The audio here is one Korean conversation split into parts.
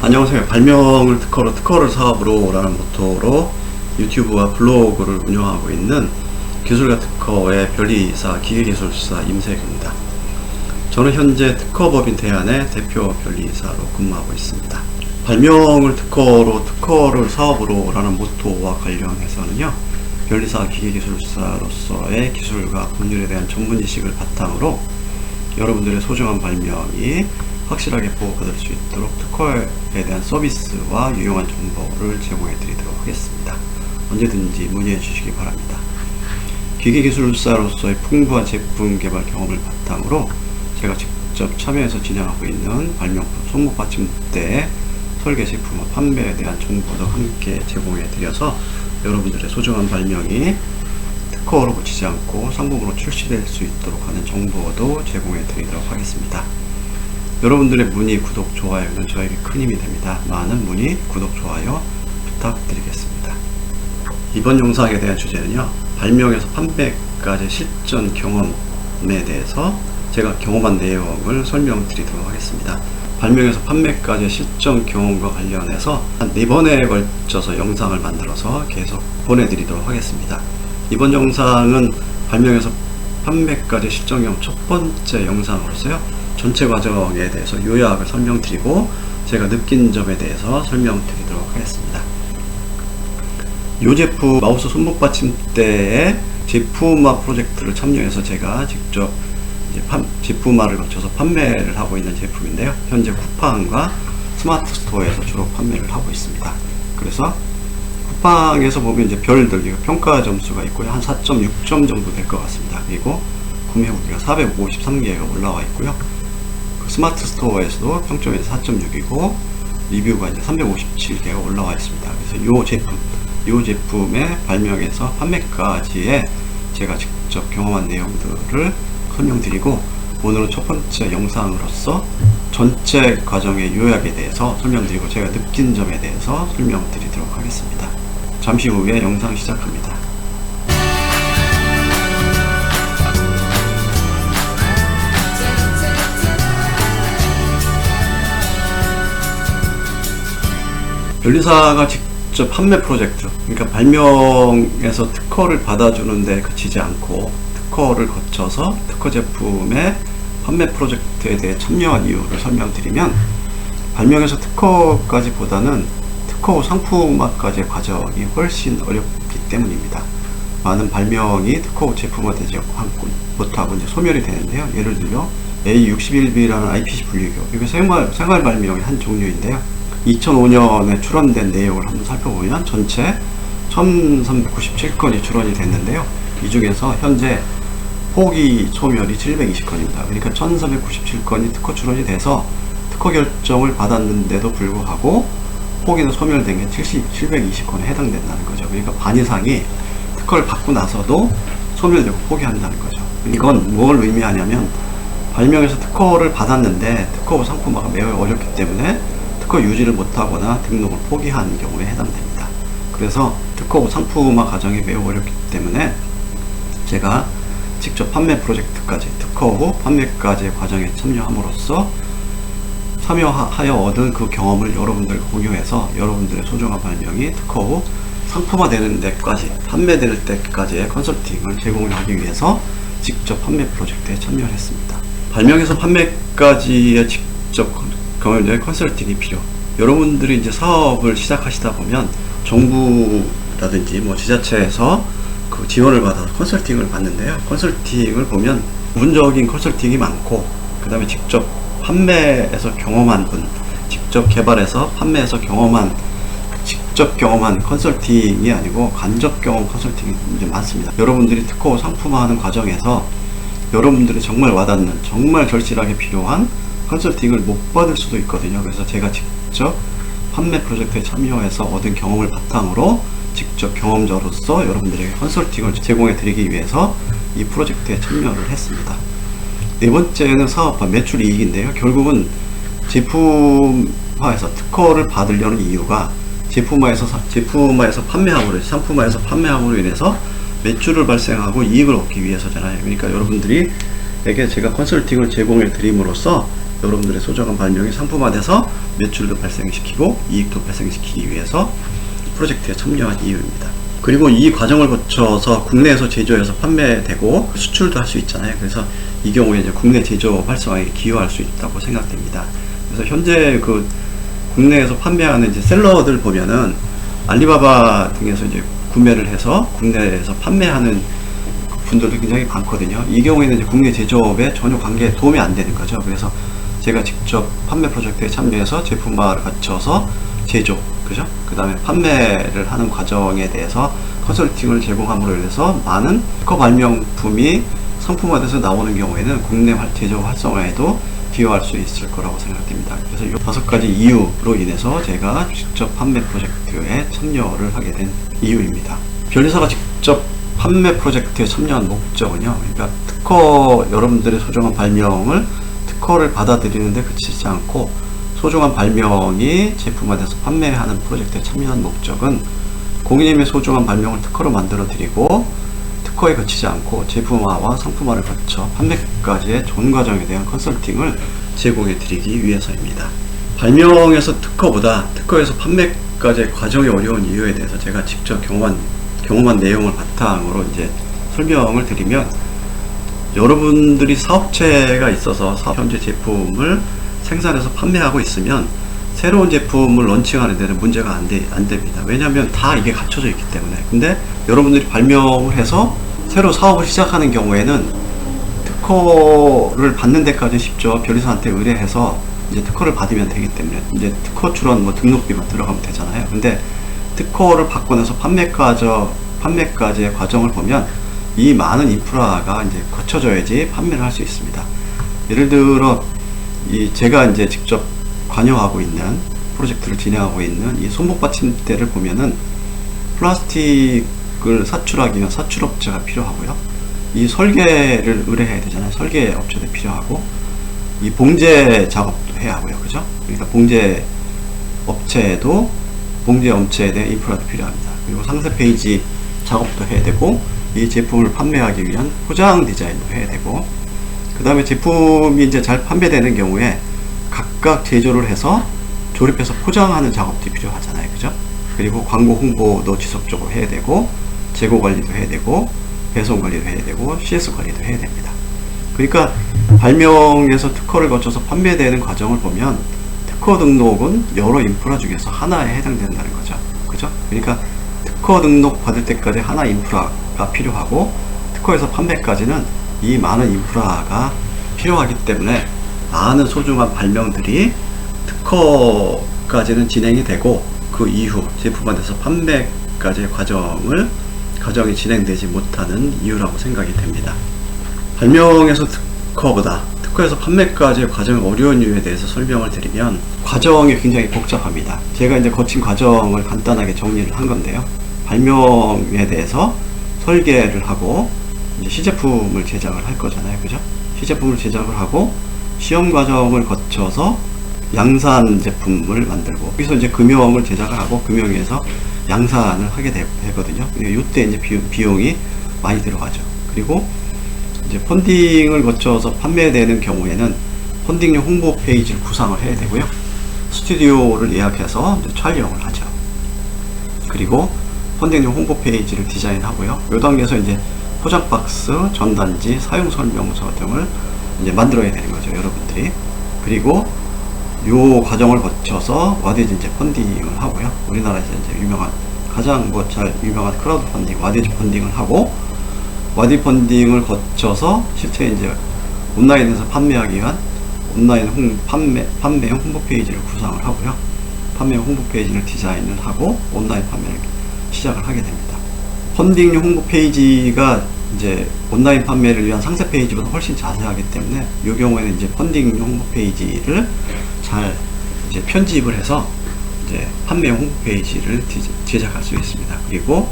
안녕하세요. 발명을 특허로, 특허를 사업으로 라는 모토로 유튜브와 블로그를 운영하고 있는 기술가 특허의 변리이사 기계기술사 임세규입니다. 저는 현재 특허법인 대안의 대표 변리이사로 근무하고 있습니다. 발명을 특허로, 특허를 사업으로 라는 모토와 관련해서는요, 변리사 기계기술사로서의 기술과 법률에 대한 전문지식을 바탕으로 여러분들의 소중한 발명이 확실하게 보호받을 수 있도록 특허에 대한 서비스와 유용한 정보를 제공해 드리도록 하겠습니다. 언제든지 문의해 주시기 바랍니다. 기계기술사로서의 풍부한 제품 개발 경험을 바탕으로 제가 직접 참여해서 진행하고 있는 발명품 손목받침대 설계 제품과 판매에 대한 정보도 함께 제공해 드려서 여러분들의 소중한 발명이 특허로 그치지 않고 상품으로 출시될 수 있도록 하는 정보도 제공해 드리도록 하겠습니다. 여러분들의 문의, 구독, 좋아요는 저에게 큰 힘이 됩니다. 많은 문의, 구독, 좋아요 부탁드리겠습니다. 이번 영상에 대한 주제는요, 발명에서 판매까지 실전 경험에 대해서 제가 경험한 내용을 설명드리도록 하겠습니다. 발명에서 판매까지 실전 경험과 관련해서 한 4번에 걸쳐서 영상을 만들어서 계속 보내드리도록 하겠습니다. 이번 영상은 발명에서 판매까지 실전 경험 첫 번째 영상으로서요, 전체 과정에 대해서 요약을 설명드리고 제가 느낀 점에 대해서 설명드리도록 하겠습니다. 이 제품 마우스 손목 받침대의 제품화 프로젝트를 참여해서 제가 직접 이제 제품화를 거쳐서 판매를 하고 있는 제품인데요. 현재 쿠팡과 스마트 스토어에서 주로 판매를 하고 있습니다. 그래서 쿠팡에서 보면 이제 별들, 평가 점수가 있고요. 한 4.6점 정도 될 것 같습니다. 그리고 구매 후기가 453개가 올라와 있고요. 스마트 스토어에서도 평점이 4.6이고 리뷰가 이제 357개가 올라와 있습니다. 그래서 이 제품의 발명에서 판매까지의 제가 직접 경험한 내용들을 설명드리고, 오늘은 첫 번째 영상으로서 전체 과정의 요약에 대해서 설명드리고 제가 느낀 점에 대해서 설명드리도록 하겠습니다. 잠시 후에 영상 시작합니다. 변리사가 직접 판매 프로젝트, 그러니까 발명에서 특허를 받아주는 데 그치지 않고 특허를 거쳐서 특허 제품의 판매 프로젝트에 대해 참여한 이유를 설명드리면, 발명에서 특허까지 보다는 특허 후 상품화까지의 과정이 훨씬 어렵기 때문입니다. 많은 발명이 특허 후 제품화되지 못하고 이제 소멸이 되는데요. 예를 들어 A61B라는 IPC 분리기호, 이게 생활 발명의 한 종류인데요. 2005년에 출원된 내용을 한번 살펴보면 전체 1397건이 출원이 됐는데요. 이 중에서 현재 포기 소멸이 720건입니다. 그러니까 1397건이 특허 출원이 돼서 특허 결정을 받았는데도 불구하고 포기는 소멸된 게 720건에 해당된다는 거죠. 그러니까 반 이상이 특허를 받고 나서도 소멸되고 포기한다는 거죠. 이건 뭘 의미하냐면, 발명에서 특허를 받았는데 특허 후 상품화가 매우 어렵기 때문에 특허 유지를 못하거나 등록을 포기한 경우에 해당됩니다. 그래서 특허 후 상품화 과정이 매우 어렵기 때문에 제가 직접 판매 프로젝트까지, 특허 후 판매까지의 과정에 참여함으로써 참여하여 얻은 그 경험을 여러분들과 공유해서 여러분들의 소중한 발명이 특허 후 상품화되는 데까지, 판매될 때까지의 컨설팅을 제공하기 위해서 직접 판매 프로젝트에 참여를 했습니다. 발명에서 판매까지의 직접 경험의 컨설팅이 필요. 여러분들이 이제 사업을 시작하시다 보면 정부라든지 지자체에서 그 지원을 받아서 컨설팅을 받는데요. 컨설팅을 보면 부분적인 컨설팅이 많고, 그 다음에 직접 판매에서 경험한 분, 직접 개발해서 판매해서 직접 경험한 컨설팅이 아니고 간접 경험 컨설팅이 이제 많습니다. 여러분들이 특허 후 상품화하는 과정에서 여러분들이 정말 와닿는, 정말 절실하게 필요한 컨설팅을 못 받을 수도 있거든요. 그래서 제가 직접 판매 프로젝트에 참여해서 얻은 경험을 바탕으로 직접 경험자로서 여러분들에게 컨설팅을 제공해 드리기 위해서 이 프로젝트에 참여를 했습니다. 네 번째는 사업화, 매출 이익인데요. 결국은 제품화에서 특허를 받으려는 이유가 제품화에서 판매함으로, 상품화에서 판매함으로 인해서 매출을 발생하고 이익을 얻기 위해서잖아요. 그러니까 여러분들이 에게 제가 컨설팅을 제공해 드림으로써 여러분들의 소정한 발명이 상품화돼서 매출도 발생시키고 이익도 발생시키기 위해서 프로젝트에 참여한 이유입니다. 그리고 이 과정을 거쳐서 국내에서 제조해서 판매되고 수출도 할 수 있잖아요. 그래서 이 경우에 이제 국내 제조 활성화에 기여할 수 있다고 생각됩니다. 그래서 현재 그 국내에서 판매하는 이제 셀러들 보면은 알리바바 등에서 이제 구매를 해서 국내에서 판매하는 분들도 굉장히 많거든요. 이 경우에는 이제 국내 제조업에 전혀 관계에 도움이 안 되는 거죠. 그래서 제가 직접 판매 프로젝트에 참여해서 제품화를 거쳐서 제조, 그죠? 그 다음에 판매를 하는 과정에 대해서 컨설팅을 제공함으로 인해서 많은 특허 발명품이 상품화돼서 나오는 경우에는 국내 제조 활성화에도 기여할 수 있을 거라고 생각됩니다. 그래서 이 5가지 이유로 인해서 제가 직접 판매 프로젝트에 참여를 하게 된 이유입니다. 변리사가 직접 판매 프로젝트에 참여한 목적은요, 그러니까 특허, 여러분들의 소중한 발명을 특허를 받아들이는데 그치지 않고 소중한 발명이 제품화돼서 판매하는 프로젝트에 참여한 목적은 고객님의 소중한 발명을 특허로 만들어 드리고 특허에 그치지 않고 제품화와 상품화를 거쳐 판매까지의 전 과정에 대한 컨설팅을 제공해 드리기 위해서입니다. 발명에서 특허보다 특허에서 판매까지의 과정이 어려운 이유에 대해서 제가 직접 경험한 내용을 바탕으로 이제 설명을 드리면, 여러분들이 사업체가 있어서 현재 제품을 생산해서 판매하고 있으면 새로운 제품을 런칭하는 데는 문제가 안 됩니다. 왜냐하면 다 이게 갖춰져 있기 때문에. 근데 여러분들이 발명을 해서 새로 사업을 시작하는 경우에는 특허를 받는 데까지 쉽죠. 변리사한테 의뢰해서 이제 특허를 받으면 되기 때문에 이제 특허 출원 등록비만 들어가면 되잖아요. 근데 특허를 받고 나서 판매까지의 과정을 보면 이 많은 인프라가 이제 거쳐져야지 판매를 할 수 있습니다. 예를 들어 제가 이제 직접 관여하고 있는 프로젝트를 진행하고 있는 이 손목 받침대를 보면은 플라스틱을 사출하기 위한 사출업체가 필요하고요. 이 설계를 의뢰해야 되잖아요. 설계 업체도 필요하고, 이 봉제 작업도 해야 하고요. 그죠? 그러니까 봉제 업체에 대한 인프라도 필요합니다. 그리고 상세 페이지 작업도 해야 되고, 이 제품을 판매하기 위한 포장 디자인도 해야 되고, 그 다음에 제품이 이제 잘 판매되는 경우에 각각 제조를 해서 조립해서 포장하는 작업도 필요하잖아요. 그죠? 그리고 광고 홍보도 지속적으로 해야 되고, 재고 관리도 해야 되고, 배송 관리도 해야 되고, CS 관리도 해야 됩니다. 그러니까 발명에서 특허를 거쳐서 판매되는 과정을 보면 특허 등록은 여러 인프라 중에서 하나에 해당된다는 거죠. 그죠? 그러니까 특허 등록 받을 때까지 하나 인프라가 필요하고, 특허에서 판매까지는 이 많은 인프라가 필요하기 때문에 많은 소중한 발명들이 특허까지는 진행이 되고, 그 이후 제품화돼서 판매까지의 과정이 진행되지 못하는 이유라고 생각이 됩니다. 발명에서 특허보다 특허에서 판매까지의 과정이 어려운 이유에 대해서 설명을 드리면, 과정이 굉장히 복잡합니다. 제가 이제 거친 과정을 간단하게 정리를 한 건데요. 발명에 대해서 설계를 하고 이제 시제품을 제작을 할 거잖아요. 그죠? 시제품을 제작을 하고 시험 과정을 거쳐서 양산 제품을 만들고, 여기서 이제 금형을 제작을 하고 금형에서 양산을 하게 되거든요. 이때 이제 비용이 많이 들어가죠. 그리고 이제 펀딩을 거쳐서 판매되는 경우에는 펀딩용 홍보 페이지를 구상을 해야 되고요. 스튜디오를 예약해서 이제 촬영을 하죠. 그리고 펀딩용 홍보 페이지를 디자인하고요. 이 단계에서 이제 포장 박스, 전단지, 사용 설명서 등을 이제 만들어야 되는 거죠, 여러분들이. 그리고 이 과정을 거쳐서 와디즈 이제 펀딩을 하고요. 우리나라에서 이제 가장 잘 유명한 크라우드 펀딩, 와디즈 펀딩을 하고, 와디 펀딩을 거쳐서 실제 이제 온라인에서 판매하기 위한 온라인 판매용 홍보 페이지를 구상을 하고요. 판매용 홍보 페이지를 디자인을 하고 온라인 판매를 시작을 하게 됩니다. 펀딩용 홍보 페이지가 이제 온라인 판매를 위한 상세 페이지보다 훨씬 자세하기 때문에 이 경우에는 이제 펀딩용 홍보 페이지를 잘 이제 편집을 해서 이제 판매용 홍보 페이지를 제작할 수 있습니다. 그리고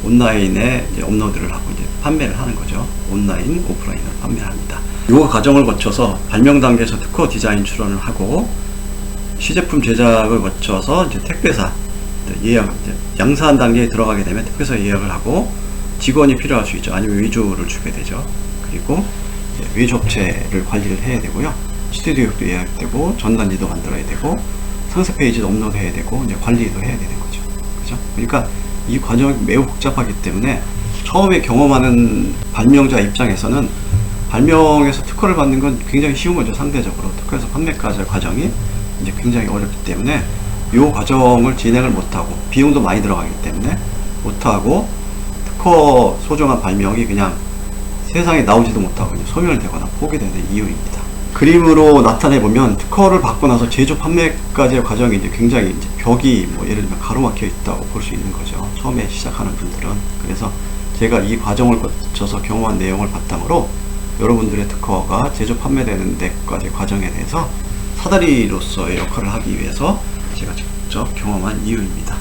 온라인에 이제 업로드를 하고 이제 판매를 하는 거죠. 온라인, 오프라인으로 판매를 합니다. 이 과정을 거쳐서 발명 단계에서 특허 디자인 출원을 하고, 시제품 제작을 거쳐서 이제 택배사 예약, 이제 양산 단계에 들어가게 되면 택배사 예약을 하고 직원이 필요할 수 있죠. 아니면 외주를 주게 되죠. 그리고 외주 업체를 관리를 해야 되고요. 스튜디오도 예약되고 전단지도 만들어야 되고 상세 페이지도 업로드해야 되고 이제 관리도 해야 되는 거죠. 그죠? 그러니까 이 과정이 매우 복잡하기 때문에 처음에 경험하는 발명자 입장에서는 발명에서 특허를 받는 건 굉장히 쉬운 거죠. 상대적으로 특허에서 판매까지의 과정이 이제 굉장히 어렵기 때문에 이 과정을 진행을 못하고 비용도 많이 들어가기 때문에 못하고 특허 소중한 발명이 그냥 세상에 나오지도 못하고 그냥 소멸되거나 포기되는 이유입니다. 그림으로 나타내 보면 특허를 받고 나서 제조 판매까지의 과정이 이제 굉장히 이제 벽이 뭐 예를 들면 가로막혀 있다고 볼 수 있는 거죠. 처음에 시작하는 분들은. 그래서 제가 이 과정을 거쳐서 경험한 내용을 바탕으로 여러분들의 특허가 제조 판매되는 데까지 과정에 대해서 사다리로서의 역할을 하기 위해서 제가 직접 경험한 이유입니다.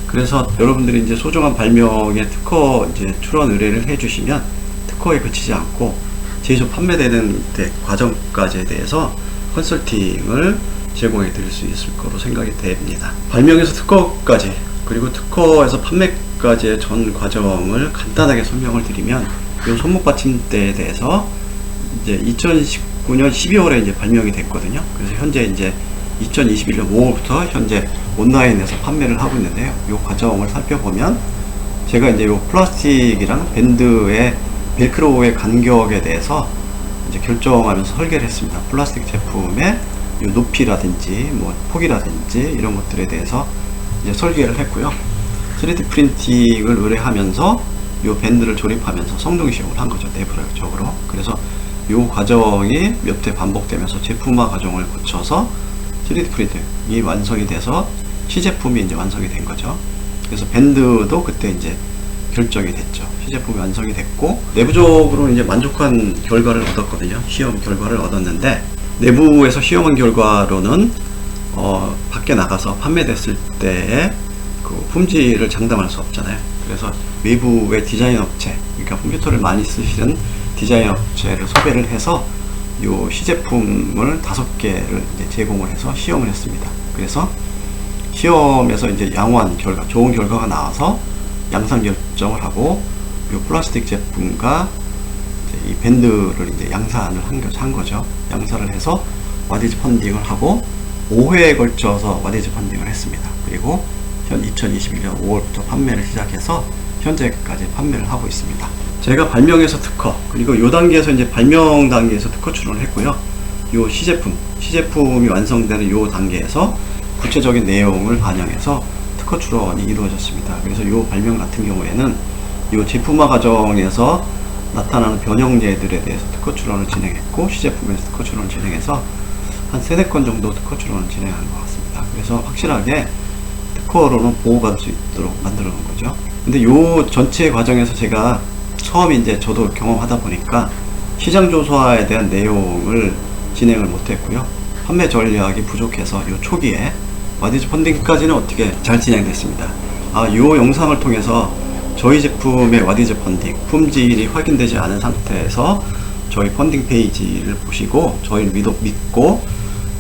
그래서 여러분들이 이제 소중한 발명의 특허 이제 출원 의뢰를 해주시면 특허에 그치지 않고 제조 판매되는 데 과정까지에 대해서 컨설팅을 제공해 드릴 수 있을 거로 생각이 됩니다. 발명에서 특허까지 그리고 특허에서 판매까지의 전 과정을 간단하게 설명을 드리면 이 손목 받침대에 대해서 이제 2019년 12월에 이제 발명이 됐거든요. 그래서 현재 이제 2021년 5월부터 현재 온라인에서 판매를 하고 있는데요. 이 과정을 살펴보면 제가 이제 이 플라스틱이랑 밴드의 벨크로의 간격에 대해서 이제 결정하면서 설계를 했습니다. 플라스틱 제품의 이 높이라든지 뭐 폭이라든지 이런 것들에 대해서 이제 설계를 했고요. 3D 프린팅을 의뢰하면서 이 밴드를 조립하면서 성능 시험을 한 거죠. 내부적으로. 그래서 이 과정이 몇 회 반복되면서 제품화 과정을 거쳐서 3D 프린팅이 완성이 돼서 시제품이 이제 완성이 된 거죠. 그래서 밴드도 그때 이제 결정이 됐죠. 시제품이 완성이 됐고 내부적으로 이제 만족한 결과를 얻었거든요. 시험 결과를 얻었는데 내부에서 시험한 결과로는 밖에 나가서 판매됐을 때의 그 품질을 장담할 수 없잖아요. 그래서 외부의 디자인 업체, 그러니까 컴퓨터를 많이 쓰시는 디자인 업체를 섭외를 해서 요 시제품을 5개를 이제 제공을 해서 시험을 했습니다. 그래서 시험에서 이제 양호한 결과, 좋은 결과가 나와서 양산 결정을 하고 요 플라스틱 제품과 이제 이 밴드를 이제 양산을 한 거죠. 양산을 해서 와디즈 펀딩을 하고 5회에 걸쳐서 와디즈 펀딩을 했습니다. 그리고 2021년 5월부터 판매를 시작해서 현재까지 판매를 하고 있습니다. 제가 발명에서 특허, 그리고 요 단계에서 이제 발명 단계에서 특허 출원을 했고요. 요 시제품이 완성되는 요 단계에서 구체적인 내용을 반영해서 특허 출원이 이루어졌습니다. 그래서 요 발명 같은 경우에는 요 제품화 과정에서 나타나는 변형제들에 대해서 특허 출원을 진행했고 시제품에서 특허 출원을 진행해서 한 3-4건 정도 특허 출원을 진행한 것 같습니다. 그래서 확실하게 특허로는 보호받을 수 있도록 만들어 놓은 거죠. 근데 요 전체 과정에서 제가 처음 이제 저도 경험하다 보니까 시장 조사에 대한 내용을 진행을 못했고요. 판매 전략이 부족해서 요 초기에 와디즈 펀딩까지는 어떻게 잘 진행됐습니다. 요 영상을 통해서 저희 제품의 와디즈 펀딩 품질이 확인되지 않은 상태에서 저희 펀딩 페이지를 보시고 저희를 믿고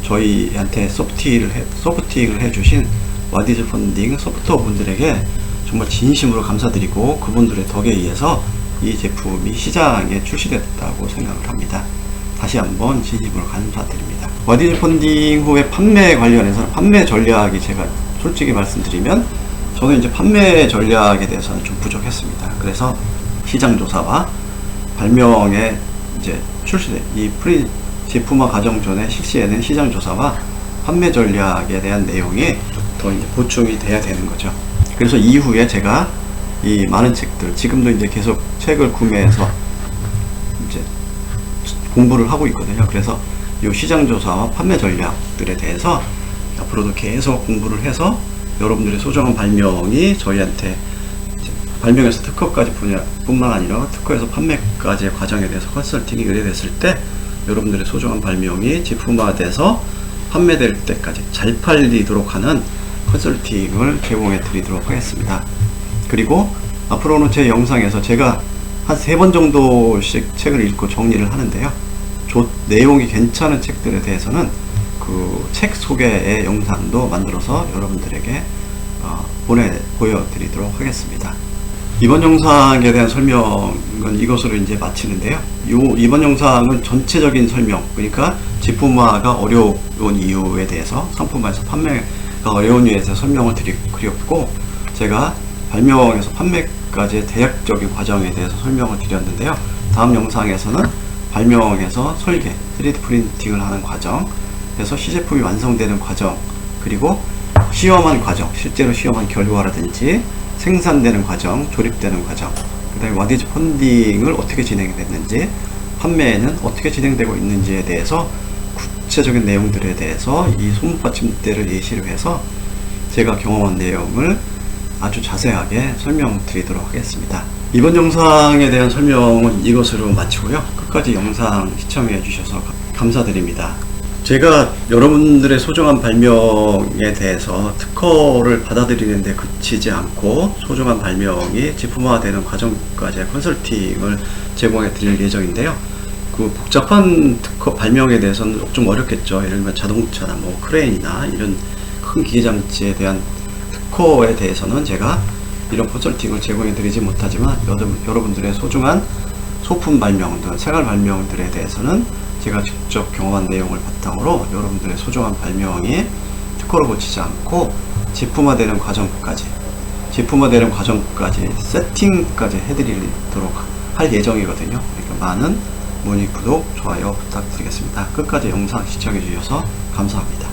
저희한테 소프팅을 해주신 와디즈 펀딩 소프트웨어 분들에게 정말 진심으로 감사드리고 그분들의 덕에 의해서 이 제품이 시장에 출시됐다고 생각을 합니다. 다시 한번 진심으로 감사드립니다. 와디즈 펀딩 후에 판매 관련해서는 판매 전략이 제가 솔직히 말씀드리면 저는 이제 판매 전략에 대해서는 좀 부족했습니다. 그래서 시장 조사와 발명에 이제 출시된 이 제품화 과정 전에 실시에는 시장 조사와 판매 전략에 대한 내용이 더 이제 보충이 돼야 되는 거죠. 그래서 이후에 제가 이 많은 책들, 지금도 이제 계속 책을 구매해서 이제 공부를 하고 있거든요. 그래서 이 시장 조사와 판매 전략들에 대해서 앞으로도 계속 공부를 해서 여러분들의 소중한 발명이 저희한테 발명에서 특허까지 뿐만 아니라 특허에서 판매까지의 과정에 대해서 컨설팅이 의뢰됐을 때 여러분들의 소중한 발명이 제품화돼서 판매될 때까지 잘 팔리도록 하는 컨설팅을 제공해 드리도록 하겠습니다. 그리고 앞으로는 제 영상에서 제가 한 3번 정도씩 책을 읽고 정리를 하는데요. 내용이 괜찮은 책들에 대해서는 그 책 소개의 영상도 만들어서 여러분들에게 보여드리도록 하겠습니다. 이번 영상에 대한 설명은 이것으로 이제 마치는데요. 이번 영상은 전체적인 설명, 그러니까 제품화가 어려운 이유에 대해서, 상품화에서 판매가 어려운 이유에 대해서 설명을 드렸고, 제가 발명에서 판매까지의 대략적인 과정에 대해서 설명을 드렸는데요. 다음 영상에서는 발명에서 설계, 3D 프린팅을 하는 과정, 그래서 시제품이 완성되는 과정, 그리고 시험한 과정, 실제로 시험한 결과라든지 생산되는 과정, 조립되는 과정, 그 다음에 와디즈 펀딩을 어떻게 진행됐는지, 판매는 어떻게 진행되고 있는지에 대해서 구체적인 내용들에 대해서 이 소문 받침대를 예시로 해서 제가 경험한 내용을 아주 자세하게 설명드리도록 하겠습니다. 이번 영상에 대한 설명은 이것으로 마치고요. 끝까지 영상 시청해 주셔서 감사드립니다. 제가 여러분들의 소중한 발명에 대해서 특허를 받아들이는데 그치지 않고 소중한 발명이 제품화되는 과정까지의 컨설팅을 제공해 드릴 예정인데요. 그 복잡한 특허 발명에 대해서는 좀 어렵겠죠. 예를 들면 자동차나 뭐 크레인이나 이런 큰 기계장치에 대한 특허에 대해서는 제가 이런 컨설팅을 제공해 드리지 못하지만 여러분들의 소중한 소품 발명 등 생활 발명들에 대해서는 제가 직접 경험한 내용을 바탕으로 여러분들의 소중한 발명이 특허를 거치지 않고 제품화되는 과정까지 세팅까지 해드리도록 할 예정이거든요. 그러니까 많은 문의, 구독, 좋아요 부탁드리겠습니다. 끝까지 영상 시청해 주셔서 감사합니다.